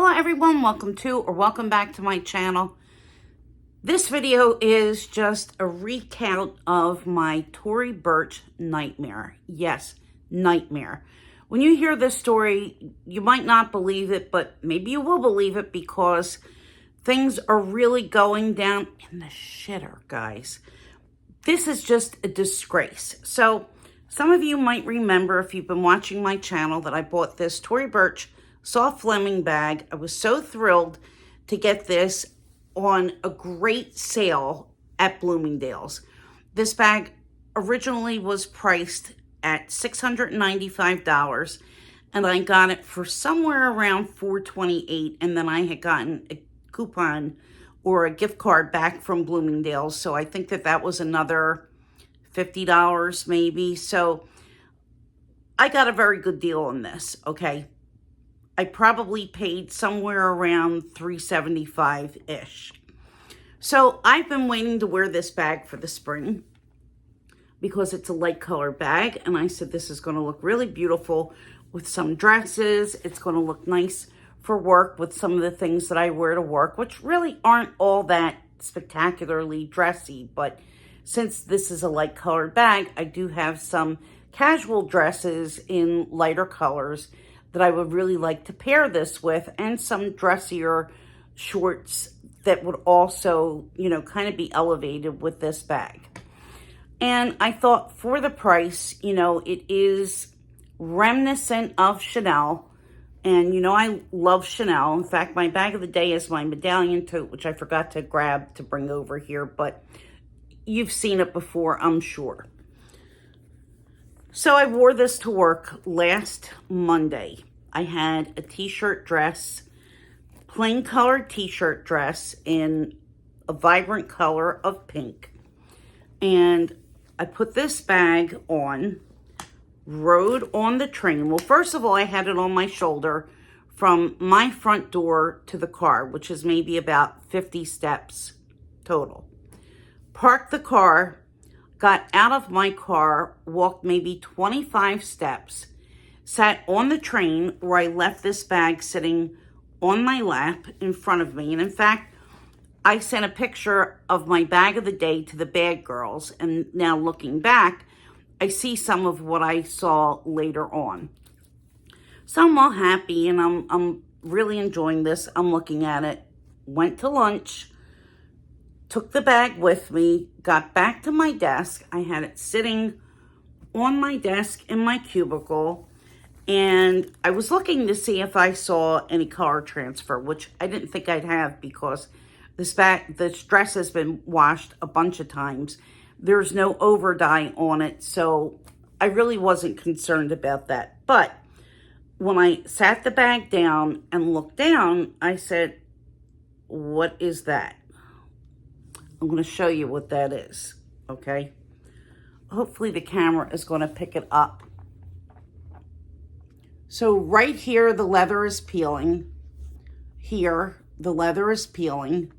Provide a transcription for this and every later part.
Hello everyone, welcome back to my channel. This video is just a recount of my Tory Burch nightmare. Yes, nightmare. When you hear this story, you might not believe it, but maybe you will believe it because things are really going down in the shitter, guys. This is just a disgrace. So some of you might remember, if you've been watching my channel, that I bought this Tory Burch Soft Fleming bag. I was so thrilled to get this on a great sale at Bloomingdale's. This bag originally was priced at $695, and I got it for somewhere around $428, and then I had gotten a coupon or a gift card back from Bloomingdale's, so I think that was another $50 maybe. So I got a very good deal on this, okay? I probably paid somewhere around $375-ish. So I've been waiting to wear this bag for the spring because it's a light color bag. And I said, this is going to look really beautiful with some dresses. It's going to look nice for work with some of the things that I wear to work, which really aren't all that spectacularly dressy. But since this is a light colored bag, I do have some casual dresses in lighter colors that I would really like to pair this with, and some dressier shorts that would also, kind of be elevated with this bag. And I thought for the price, it is reminiscent of Chanel. And, I love Chanel. In fact, my bag of the day is my medallion tote, which I forgot to grab to bring over here, but you've seen it before, I'm sure. So I wore this to work last Monday. I had a t-shirt dress, plain colored t-shirt dress in a vibrant color of pink. And I put this bag on, rode on the train. Well, first of all, I had it on my shoulder from my front door to the car, which is maybe about 50 steps total. Parked the car, got out of my car, walked maybe 25 steps, sat on the train where I left this bag sitting on my lap in front of me. And in fact, I sent a picture of my bag of the day to the bag girls. And now looking back, I see some of what I saw later on. So I'm all happy and I'm really enjoying this. I'm looking at it. Went to lunch. Took the bag with me, got back to my desk. I had it sitting on my desk in my cubicle, and I was looking to see if I saw any color transfer, which I didn't think I'd have because this dress has been washed a bunch of times. There's no over dye on it, so I really wasn't concerned about that. But when I sat the bag down and looked down, I said, what is that? I'm going to show you what that is, okay? Hopefully the camera is going to pick it up. So right here, the leather is peeling. Here, the leather is peeling.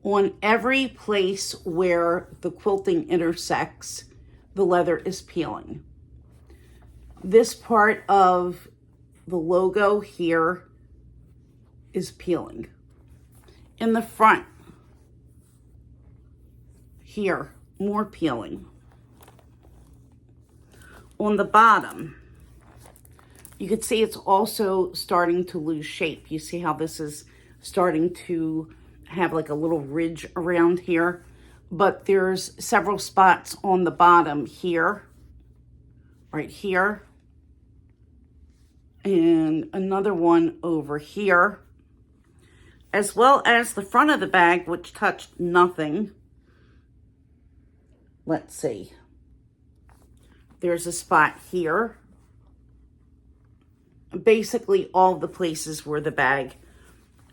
On every place where the quilting intersects, the leather is peeling. This part of the logo here is peeling. In the front, here, more peeling. On the bottom, you can see it's also starting to lose shape. You see how this is starting to have like a little ridge around here? But there's several spots on the bottom here, right here, and another one over here, as well as the front of the bag, which touched nothing. Let's see. There's a spot here. Basically all the places where the bag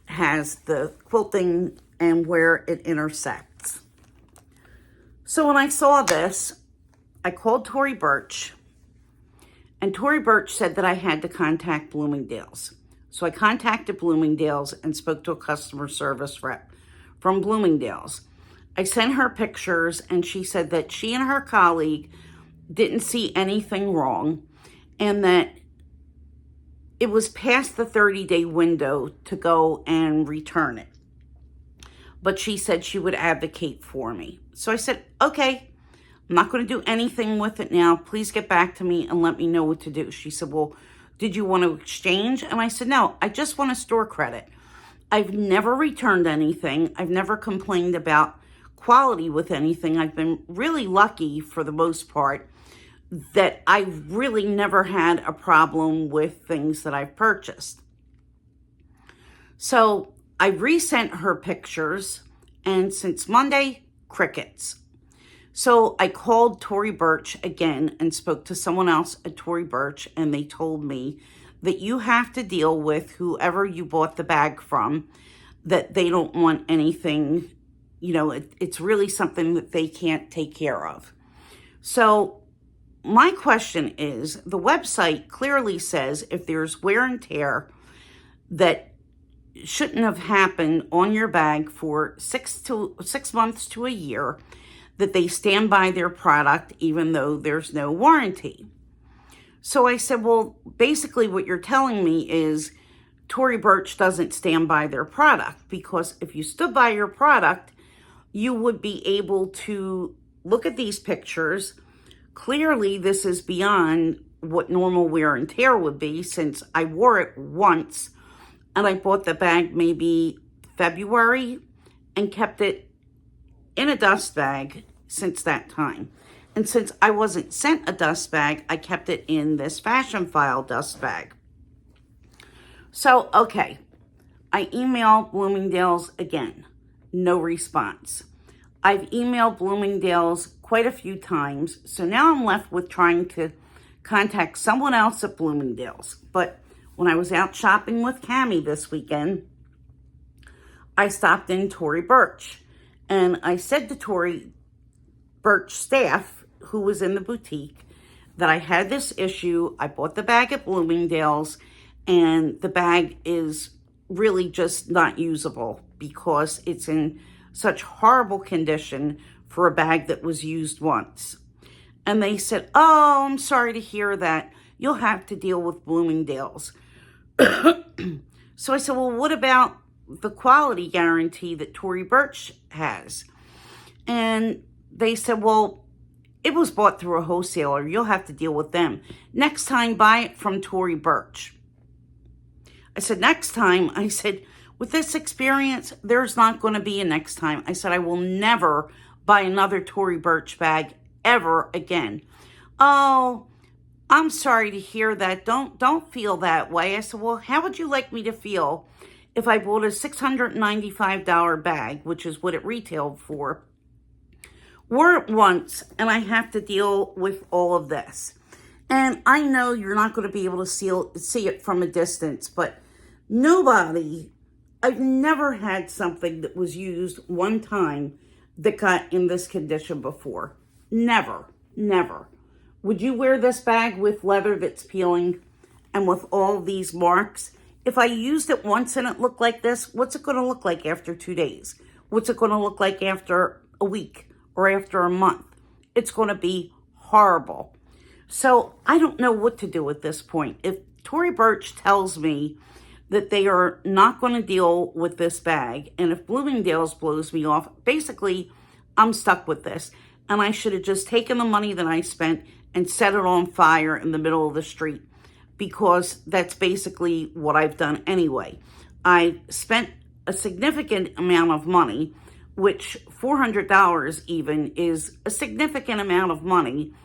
has the quilting and where it intersects. So when I saw this, I called Tory Burch, and Tory Burch said that I had to contact Bloomingdale's. So I contacted Bloomingdale's and spoke to a customer service rep from Bloomingdale's. I sent her pictures, and she said that she and her colleague didn't see anything wrong, and that it was past the 30-day window to go and return it. But she said she would advocate for me. So I said, okay, I'm not going to do anything with it now. Please get back to me and let me know what to do. She said, well, did you want to exchange? And I said, no, I just want a store credit. I've never returned anything. I've never complained about quality with anything. I've been really lucky for the most part that I've really never had a problem with things that I've purchased. So I resent her pictures, and since Monday, crickets. So I called Tory Burch again and spoke to someone else at Tory Burch, and they told me that you have to deal with whoever you bought the bag from, that they don't want anything, it's really something that they can't take care of. So my question is, the website clearly says if there's wear and tear that shouldn't have happened on your bag for 6 months to a year, that they stand by their product even though there's no warranty. So I said, well, basically what you're telling me is Tory Burch doesn't stand by their product, because if you stood by your product, you would be able to look at these pictures. Clearly, this is beyond what normal wear and tear would be, since I wore it once and I bought the bag maybe February and kept it in a dust bag since that time. And since I wasn't sent a dust bag, I kept it in this fashion file dust bag. So, okay, I emailed Bloomingdale's again. No response. I've emailed Bloomingdale's quite a few times, so now I'm left with trying to contact someone else at Bloomingdale's. But when I was out shopping with Cammie this weekend, I stopped in Tory Burch, and I said to Tory Burch staff, who was in the boutique, that I had this issue. I bought the bag at Bloomingdale's, and the bag is really just not usable because it's in such horrible condition for a bag that was used once. And they said, oh, I'm sorry to hear that. You'll have to deal with Bloomingdale's. So I said, well, what about the quality guarantee that Tory Burch has? And they said, well, it was bought through a wholesaler. You'll have to deal with them. Next time, buy it from Tory Burch. I said, next time? I said, with this experience, there's not going to be a next time. I said, I will never buy another Tory Burch bag ever again. Oh, I'm sorry to hear that. Don't feel that way. I said, well, how would you like me to feel if I bought a $695 bag, which is what it retailed for, wore it once, and I have to deal with all of this? And I know you're not going to be able to see it from a distance, but I've never had something that was used one time that got in this condition before. Never. Would you wear this bag with leather that's peeling and with all these marks? If I used it once and it looked like this, what's it going to look like after 2 days? What's it going to look like after a week or after a month? It's going to be horrible. So I don't know what to do at this point. If Tory Burch tells me that they are not going to deal with this bag, and if Bloomingdale's blows me off, basically I'm stuck with this. And I should have just taken the money that I spent and set it on fire in the middle of the street, because that's basically what I've done anyway. I spent a significant amount of money, which $400 even is a significant amount of money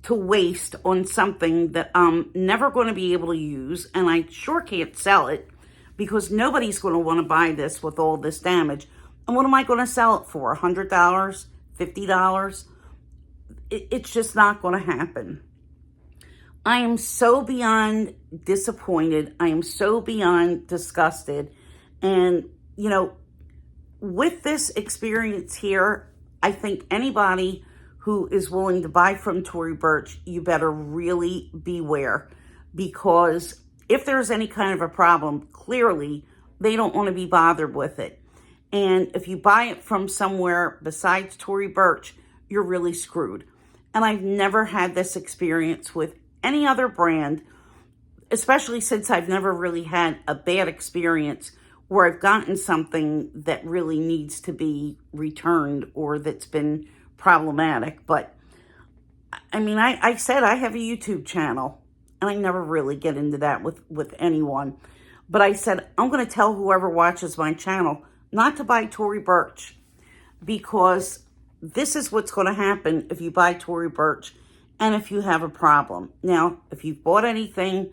to waste on something that I'm never going to be able to use, and I sure can't sell it because nobody's going to want to buy this with all this damage. And what am I going to sell it for? $100? $50? It's just not going to happen. I am so beyond disappointed. I am so beyond disgusted. And, with this experience here, I think anybody who is willing to buy from Tory Burch, you better really beware, because if there's any kind of a problem, clearly they don't want to be bothered with it. And if you buy it from somewhere besides Tory Burch, you're really screwed. And I've never had this experience with any other brand. especially since I've never really had a bad experience where I've gotten something that really needs to be returned or that's been problematic. But I mean, I said I have a YouTube channel, and I never really get into that with anyone. But I said, I'm going to tell whoever watches my channel not to buy Tory Burch, because this is what's going to happen if you buy Tory Burch and if you have a problem. Now, if you've bought anything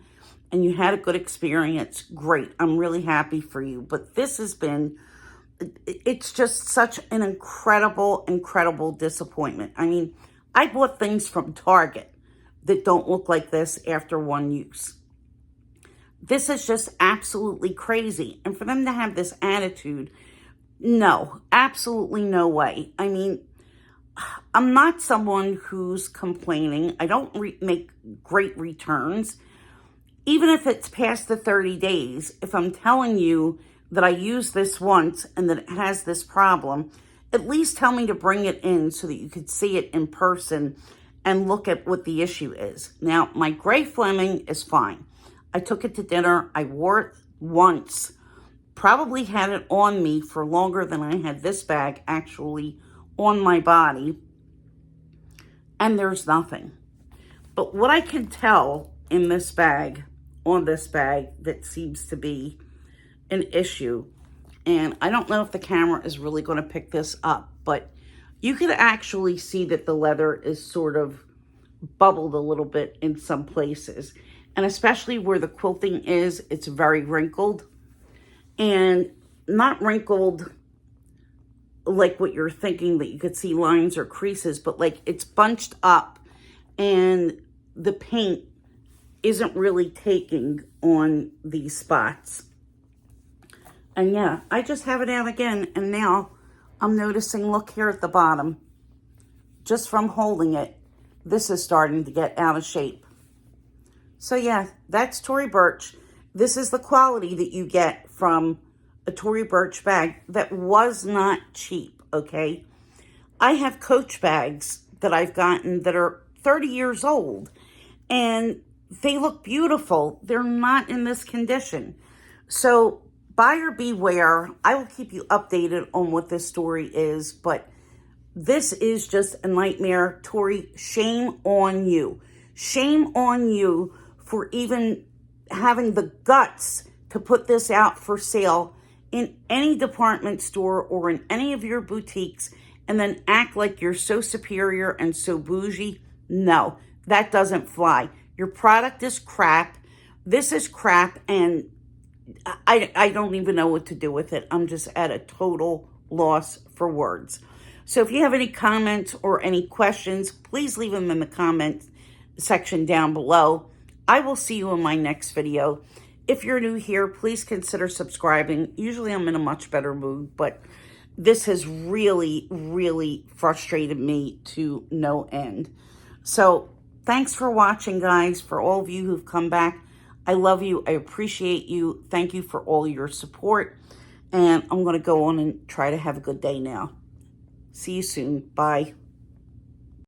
and you had a good experience, great. I'm really happy for you. But this has been, it's just such an incredible, incredible disappointment. I mean, I bought things from Target that don't look like this after one use. This is just absolutely crazy. And for them to have this attitude, no, absolutely no way. I mean, I'm not someone who's complaining. I don't make great returns. Even if it's past the 30 days, if I'm telling you that I used this once and that it has this problem, at least tell me to bring it in so that you could see it in person and look at what the issue is. Now, my gray Fleming is fine. I took it to dinner. I wore it once. Probably had it on me for longer than I had this bag actually on my body. And there's nothing. But what I can tell in this bag, on this bag, that seems to be an issue, and I don't know if the camera is really going to pick this up, but you could actually see that the leather is sort of bubbled a little bit in some places. And especially where the quilting is, it's very wrinkled. And not wrinkled like what you're thinking, that you could see lines or creases, but like it's bunched up and the paint isn't really taking on these spots. And yeah, I just have it out again, and now I'm noticing, look here at the bottom, just from holding it, this is starting to get out of shape. So yeah, that's Tory Burch. This is the quality that you get from a Tory Burch bag that was not cheap, okay? I have Coach bags that I've gotten that are 30 years old, and they look beautiful. They're not in this condition. So buyer beware. I will keep you updated on what this story is, but this is just a nightmare. Tory, shame on you. Shame on you for even having the guts to put this out for sale in any department store or in any of your boutiques and then act like you're so superior and so bougie. No, that doesn't fly. Your product is crap. This is crap, and I don't even know what to do with it. I'm just at a total loss for words. So if you have any comments or any questions, please leave them in the comment section down below. I will see you in my next video. If you're new here, please consider subscribing. Usually I'm in a much better mood, but this has really, really frustrated me to no end. So thanks for watching, guys. For all of you who've come back, I love you. I appreciate you. Thank you for all your support. And I'm going to go on and try to have a good day now. See you soon. Bye.